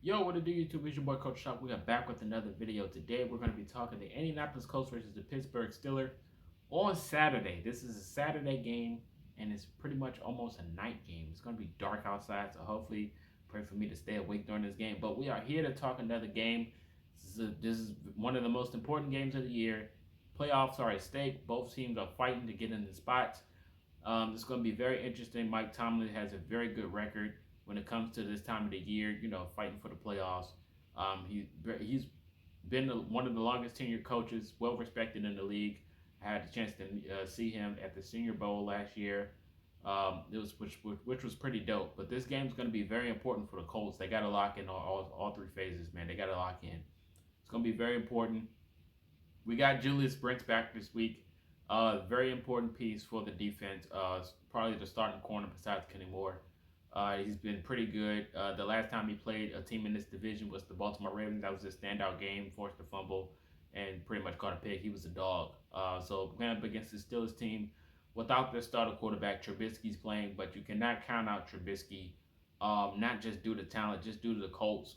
Yo, what it do, YouTube? It's your boy ColtsTalk. We are back with another video. Today, we're going to be talking the Indianapolis Colts versus the Pittsburgh Steelers on Saturday. This is a Saturday game, and it's pretty much almost a night game. It's going to be dark outside, so hopefully, pray for me to stay awake during this game. But we are here to talk another game. This is one of the most important games of the year. Playoffs are at stake. Both teams are fighting to get in the spots. It's going to be very interesting. Mike Tomlin has a very good record when it comes to this time of the year, fighting for the playoffs. He's been one of the longest tenured coaches, well respected in the league. I had the chance to see him at the Senior Bowl last year. It was which was pretty dope. But this game's going to be very important for the Colts. They got to lock in all three phases, man. They got to lock in. It's going to be very important. We got Julius Brents back this week. Very important piece for the defense. Probably the starting corner besides Kenny Moore. He's been pretty good. The last time he played a team in this division was the Baltimore Ravens. That was his standout game, forced a fumble, and pretty much caught a pick. He was a dog. So going up against the Steelers team without their starter quarterback, Trubisky's playing, but you cannot count out Trubisky, not just due to talent, just due to the Colts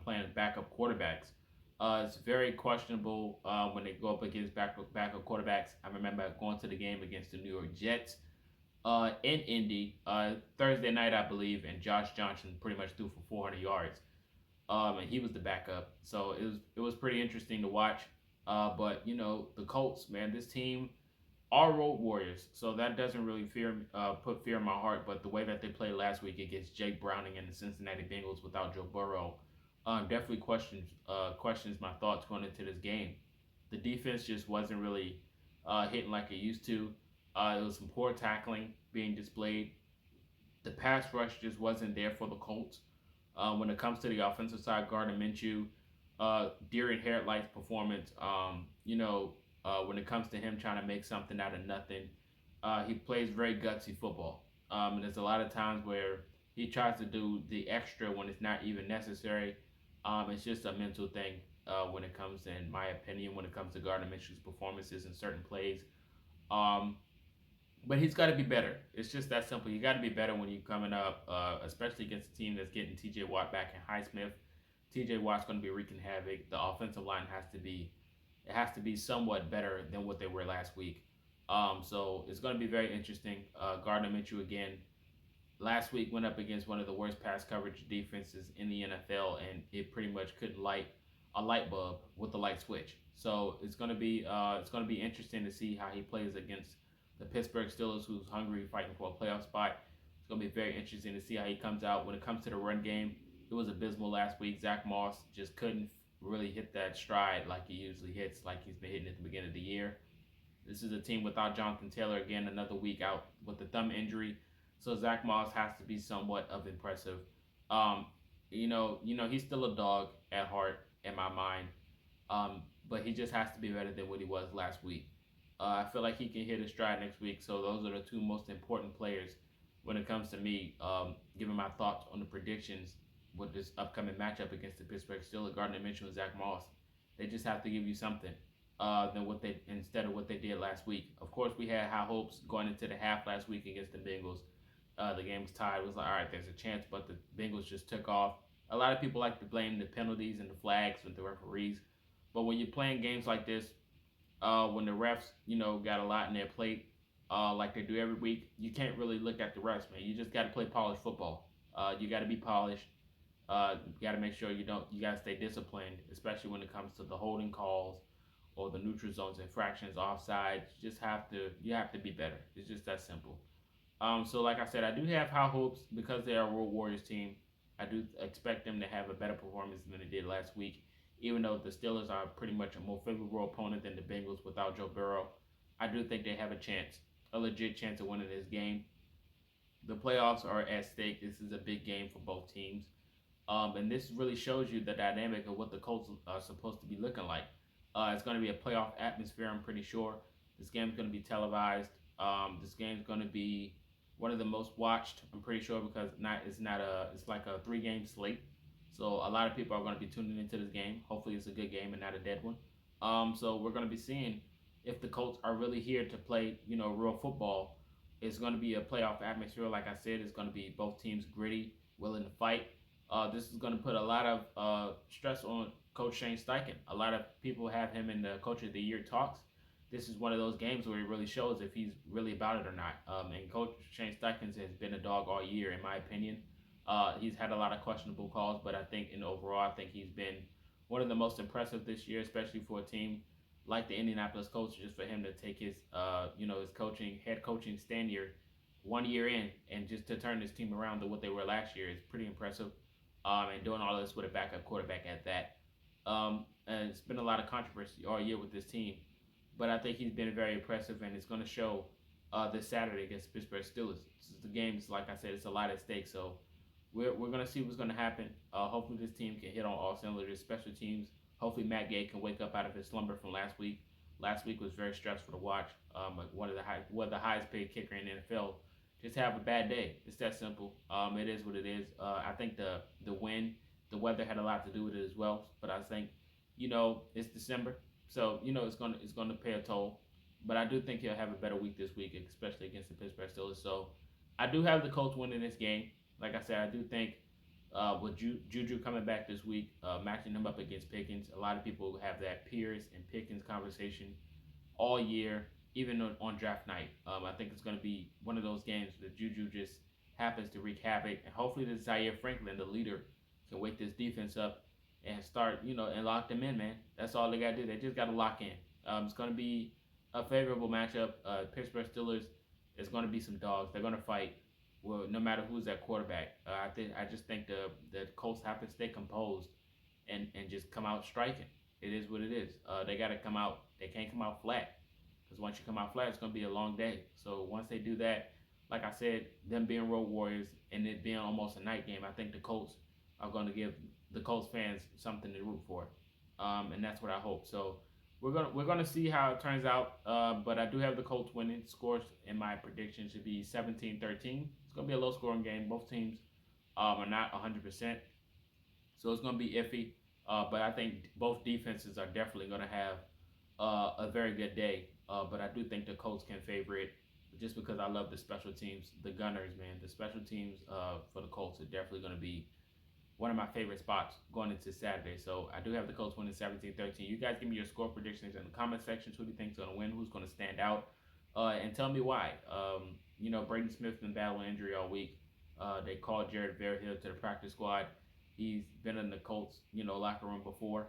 playing backup quarterbacks. It's very questionable when they go up against backup quarterbacks. I remember going to the game against the New York Jets in Indy Thursday night, I believe, and Josh Johnson pretty much threw for 400 yards, and he was the backup. So it was pretty interesting to watch. But the Colts, man, this team are road warriors, so that doesn't really put fear in my heart. But the way that they played last week against Jake Browning and the Cincinnati Bengals without Joe Burrow, definitely questions my thoughts going into this game. The defense just wasn't really hitting like it used to. It was some poor tackling being displayed. The pass rush just wasn't there for the Colts. When it comes to the offensive side, Gardner Minshew, deer in headlights performance. When it comes to him trying to make something out of nothing, he plays very gutsy football. And there's a lot of times where he tries to do the extra when it's not even necessary. It's just a mental thing when it comes, in my opinion, when it comes to Gardner Minshew's performances in certain plays. But he's got to be better. It's just that simple. You got to be better when you're coming up, especially against a team that's getting T.J. Watt back and Highsmith. T.J. Watt's going to be wreaking havoc. The offensive line has to be somewhat better than what they were last week. So it's going to be very interesting. Gardner Minshew again last week went up against one of the worst pass coverage defenses in the NFL, and it pretty much couldn't light a light bulb with the light switch. So it's going to be interesting to see how he plays against the Pittsburgh Steelers, who's hungry, fighting for a playoff spot. It's going to be very interesting to see how he comes out. When it comes to the run game, it was abysmal last week. Zach Moss just couldn't really hit that stride like he usually hits, like he's been hitting at the beginning of the year. This is a team without Jonathan Taylor, again, another week out with the thumb injury. So Zach Moss has to be somewhat of impressive. He's still a dog at heart in my mind. But he just has to be better than what he was last week. I feel like he can hit a stride next week. So those are the two most important players when it comes to me giving my thoughts on the predictions with this upcoming matchup against the Pittsburgh Steelers, Gardner Minshew and Zach Moss. They just have to give you something instead of what they did last week. Of course, we had high hopes going into the half last week against the Bengals. The game was tied. It was like, all right, there's a chance, but the Bengals just took off. A lot of people like to blame the penalties and the flags with the referees, but when you're playing games like this, when the refs, got a lot in their plate, like they do every week, you can't really look at the refs, man. You just got to play polished football. You got to be polished. You got to make sure you got to stay disciplined, especially when it comes to the holding calls or the neutral zones, infractions, offsides. You have to be better. It's just that simple. So like I said, I do have high hopes because they are a Road Warriors team. I do expect them to have a better performance than they did last week. Even though the Steelers are pretty much a more favorable opponent than the Bengals without Joe Burrow, I do think they have a legit chance of winning this game. The playoffs are at stake. This is a big game for both teams. And this really shows you the dynamic of what the Colts are supposed to be looking like. It's going to be a playoff atmosphere, I'm pretty sure. This game's going to be televised. This game's going to be one of the most watched, I'm pretty sure, because it's like a 3-game slate. So a lot of people are going to be tuning into this game. Hopefully it's a good game and not a dead one. So we're going to be seeing if the Colts are really here to play, real football. It's going to be a playoff atmosphere. Like I said, it's going to be both teams gritty, willing to fight. This is going to put a lot of stress on Coach Shane Steichen. A lot of people have him in the Coach of the Year talks. This is one of those games where he really shows if he's really about it or not. And Coach Shane Steichen has been a dog all year, in my opinion. He's had a lot of questionable calls, but I think in overall, I think he's been one of the most impressive this year, especially for a team like the Indianapolis Colts. Just for him to take his, his head coaching tenure 1 year in, and just to turn this team around to what they were last year is pretty impressive. And doing all this with a backup quarterback at that. And it's been a lot of controversy all year with this team, but I think he's been very impressive, and it's going to show this Saturday against the Pittsburgh Steelers. The game's, like I said, it's a lot at stake, so we're going to see what's going to happen. Hopefully this team can hit on all cylinders, special teams. Hopefully Matt Gay can wake up out of his slumber from last week. Last week was very stressful to watch. One of the highest paid kicker in the NFL just have a bad day. It's that simple. It is what it is. I think the the weather had a lot to do with it as well. But I think, it's December, so it's gonna pay a toll. But I do think he'll have a better week this week, especially against the Pittsburgh Steelers. So I do have the Colts winning this game. Like I said, I do think with Juju coming back this week, matching him up against Pickens, a lot of people have that Pierce and Pickens conversation all year, even on draft night. I think it's going to be one of those games that Juju just happens to wreak havoc, and hopefully this Zaire Franklin, the leader, can wake this defense up and start, and lock them in, man. That's all they got to do. They just got to lock in. It's going to be a favorable matchup. Pittsburgh Steelers is going to be some dogs. They're going to fight. Well, no matter who's at quarterback, I just think the Colts have to stay composed and just come out striking. It is what it is. They got to come out. They can't come out flat, because once you come out flat, it's going to be a long day. So once they do that, like I said, them being road warriors and it being almost a night game, I think the Colts are going to give the Colts fans something to root for, and that's what I hope. So we're gonna see how it turns out, but I do have the Colts winning. Scores in my prediction should be 17-13. It's gonna be a low scoring game. Both teams are not 100%, so it's gonna be iffy. But I think both defenses are definitely gonna have a very good day. But I do think the Colts can favor it, just because I love the special teams, the Gunners, man. The special teams for the Colts are definitely gonna be one of my favorite spots going into Saturday. So I do have the Colts winning 17-13. You guys give me your score predictions in the comment section. Who do you think's going to win? Who's going to stand out? And tell me why. Braden Smith's been battling injury all week. They called Jared Verhill to the practice squad. He's been in the Colts, locker room before.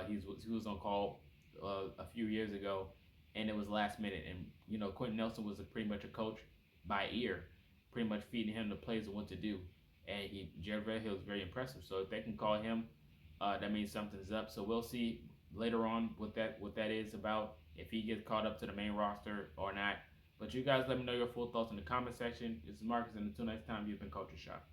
He was on call a few years ago, and it was last minute. And, Quentin Nelson was pretty much a coach by ear, pretty much feeding him the plays of what to do. And Jared Verhill is very impressive. So if they can call him, that means something's up. So we'll see later on what that is about, if he gets caught up to the main roster or not. But you guys let me know your full thoughts in the comment section. This is Marcus, and until next time, you've been Culture Shock.